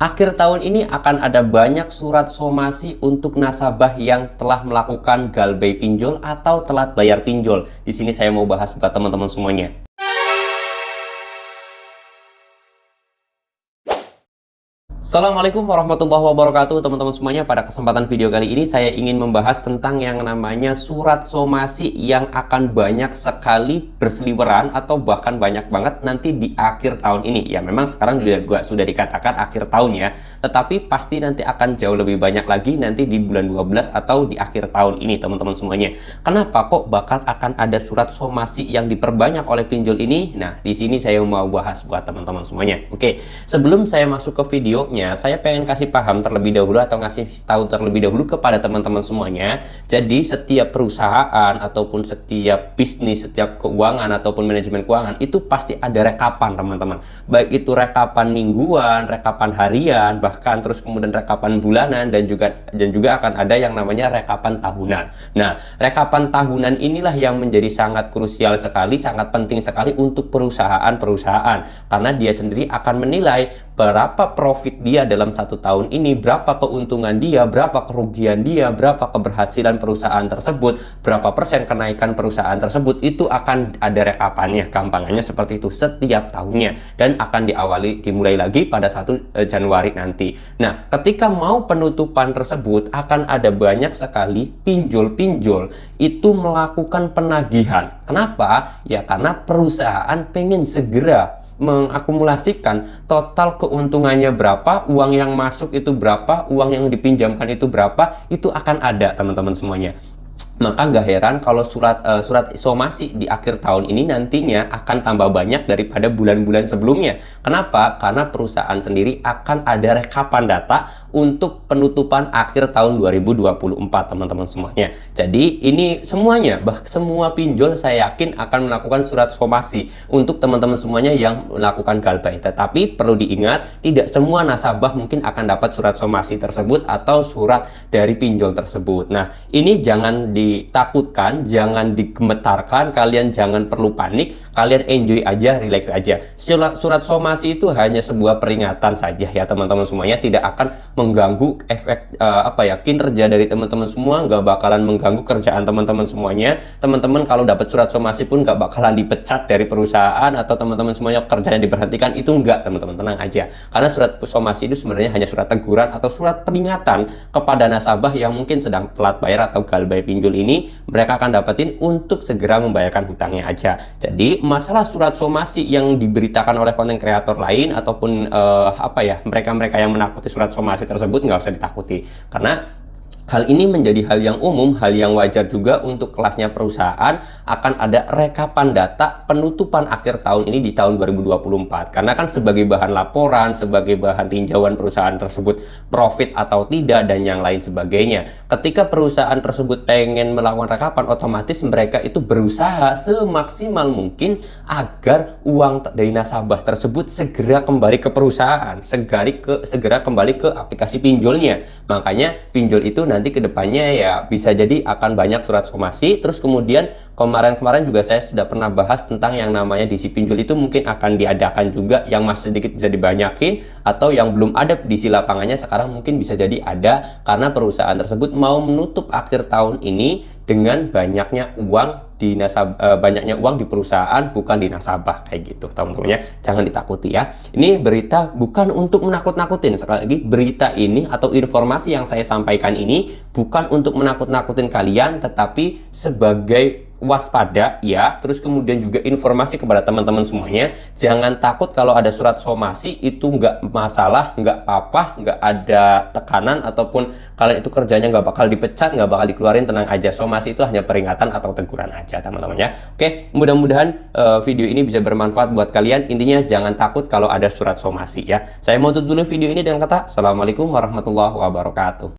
Akhir tahun ini akan ada banyak surat somasi untuk nasabah yang telah melakukan galbay pinjol atau telat bayar pinjol. Di sini saya mau bahas buat teman-teman semuanya. Assalamualaikum warahmatullahi wabarakatuh teman-teman semuanya. Pada kesempatan video kali ini saya ingin membahas tentang yang namanya surat somasi yang akan banyak sekali berseliweran atau bahkan banyak banget nanti di akhir tahun ini. Ya memang sekarang juga sudah dikatakan akhir tahun ya, tetapi pasti nanti akan jauh lebih banyak lagi nanti di bulan 12 atau di akhir tahun ini teman-teman semuanya. Kenapa kok bakal akan ada surat somasi yang diperbanyak oleh pinjol ini? Nah, di sini saya mau bahas buat teman-teman semuanya. Oke, sebelum saya masuk ke videonya, saya pengen kasih paham terlebih dahulu atau ngasih tahu terlebih dahulu kepada teman-teman semuanya. Jadi setiap perusahaan ataupun setiap bisnis, setiap keuangan ataupun manajemen keuangan itu pasti ada rekapan teman-teman. Baik itu rekapan mingguan, rekapan harian, bahkan terus kemudian rekapan bulanan dan juga akan ada yang namanya rekapan tahunan. Nah, rekapan tahunan inilah yang menjadi sangat krusial sekali, sangat penting sekali untuk perusahaan-perusahaan karena dia sendiri akan menilai berapa profit dia dalam satu tahun ini, berapa keuntungan dia, berapa kerugian dia, berapa keberhasilan perusahaan tersebut, berapa persen kenaikan perusahaan tersebut, itu akan ada rekapannya, gampangannya seperti itu setiap tahunnya dan akan dimulai lagi pada 1 Januari nanti. Nah, ketika mau penutupan tersebut akan ada banyak sekali pinjol-pinjol itu melakukan penagihan. Kenapa? Ya karena perusahaan pengen segera mengakumulasikan total keuntungannya berapa, uang yang masuk itu berapa, uang yang dipinjamkan itu berapa, itu akan ada teman-teman semuanya. Maka nggak heran kalau surat somasi di akhir tahun ini nantinya akan tambah banyak daripada bulan-bulan sebelumnya. Kenapa? Karena perusahaan sendiri akan ada rekapan data untuk penutupan akhir tahun 2024 teman-teman semuanya. Jadi ini semuanya, semua pinjol saya yakin akan melakukan surat somasi untuk teman-teman semuanya yang melakukan galbay. Tetapi perlu diingat, tidak semua nasabah mungkin akan dapat surat somasi tersebut atau surat dari pinjol tersebut. Nah, ini jangan ditakutkan, jangan digemetarkan, kalian jangan perlu panik, kalian enjoy aja, relax aja. Surat somasi itu hanya sebuah peringatan saja ya teman-teman semuanya, tidak akan mengganggu efek kinerja dari teman-teman semua, nggak bakalan mengganggu kerjaan teman-teman semuanya. Teman-teman kalau dapat surat somasi pun nggak bakalan dipecat dari perusahaan atau teman-teman semuanya kerjanya diberhentikan, itu enggak teman-teman, tenang aja. Karena surat somasi itu sebenarnya hanya surat teguran atau surat peringatan kepada nasabah yang mungkin sedang telat bayar atau galbay pinjol ini, mereka akan dapetin untuk segera membayarkan hutangnya aja. Jadi masalah surat somasi yang diberitakan oleh konten kreator lain ataupun mereka-mereka yang menakuti surat somasi tersebut, nggak usah ditakuti karena hal ini menjadi hal yang umum, hal yang wajar juga untuk kelasnya perusahaan akan ada rekapan data penutupan akhir tahun ini di tahun 2024. Karena kan sebagai bahan laporan, sebagai bahan tinjauan perusahaan tersebut profit atau tidak dan yang lain sebagainya. Ketika perusahaan tersebut pengen melakukan rekapan, otomatis mereka itu berusaha semaksimal mungkin agar uang dari nasabah tersebut segera kembali ke perusahaan, segera kembali ke aplikasi pinjolnya. Makanya pinjol itu nanti kedepannya ya bisa jadi akan banyak surat somasi. Terus kemudian kemarin juga saya sudah pernah bahas tentang yang namanya DC pinjol itu mungkin akan diadakan juga, yang masih sedikit bisa dibanyakin atau yang belum ada DC lapangannya sekarang mungkin bisa jadi ada karena perusahaan tersebut mau menutup akhir tahun ini dengan banyaknya uang di perusahaan, bukan di nasabah, kayak gitu teman-temannya. Jangan ditakuti ya, ini berita bukan untuk menakut-nakutin. Sekali lagi, berita ini atau informasi yang saya sampaikan ini bukan untuk menakut-nakutin kalian, tetapi sebagai waspada ya. Terus kemudian juga informasi kepada teman-teman semuanya, jangan takut kalau ada surat somasi itu nggak masalah, nggak apa-apa, nggak ada tekanan ataupun kalian itu kerjanya nggak bakal dipecat, nggak bakal dikeluarin. Tenang aja, somasi itu hanya peringatan atau teguran aja teman-teman ya. Oke, mudah-mudahan video ini bisa bermanfaat buat kalian. Intinya jangan takut kalau ada surat somasi ya. Saya mau tutup dulu video ini dengan kata Assalamualaikum warahmatullahi wabarakatuh.